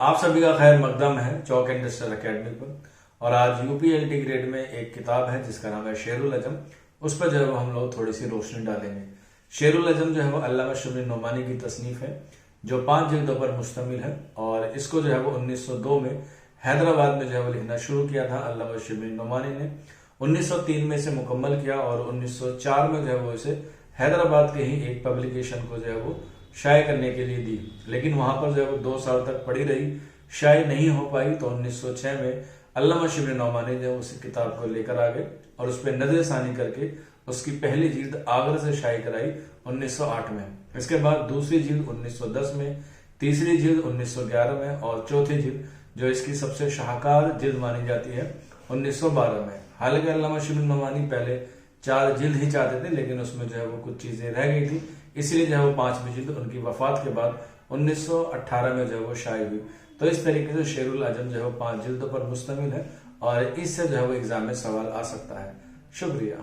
आप सभी का खैर मकदम है चौक इंडस्ट्रियल एकेडमी पर। और आज यूपीएलटी ग्रेड में एक किताब है जिसका नाम है शेरुल अजम। उस पर जो है वो हम लोग थोड़ी सी रोशनी डालेंगे। शेरुल अजम जो है वो अल्लामा शिबली नोमानी की तसनीफ है जो 5 जिल्दों पर मुश्तमिल है। और इसको जो है वो 1902 में हैदराबाद में जो है वो लिखना शुरू किया था अल्लामा शिबली नोमानी ने। 1903 में इसे मुकम्मल किया और 1904 में जो है वो इसे हैदराबाद के ही एक पब्लिकेशन को जो है वो शाये करने के लिए दी, लेकिन वहां पर जो है वो 2 साल तक पड़ी रही, शाये नहीं हो पाई। तो 1906 में अल्लामा शिबली नोमानी ने उस किताब को लेकर आ गए और उस पर नजरसानी करके उसकी पहली जिल्द आगरा से शाये कराई 1908 में। इसके बाद दूसरी जिल्द 1910 में, तीसरी जिल्द 1911 में और चौथी जिल्द जो इसकी सबसे शाहकार जिल्द मानी जाती है 1912 में। हालांकि अल्लामा शिबली नोमानी पहले 4 जिल्द ही चाहते थे, लेकिन उसमें जो है वो कुछ चीजें रह गई थी, इसलिए जो है वो 5वीं जिल्द उनकी वफात के बाद 1918 में जो है वो शाये हुई। तो इस तरीके से शेरुल अजम जो है वो 5 जिल्दों पर मुश्तमिल है और इससे जो है वो एग्जाम में सवाल आ सकता है। शुक्रिया।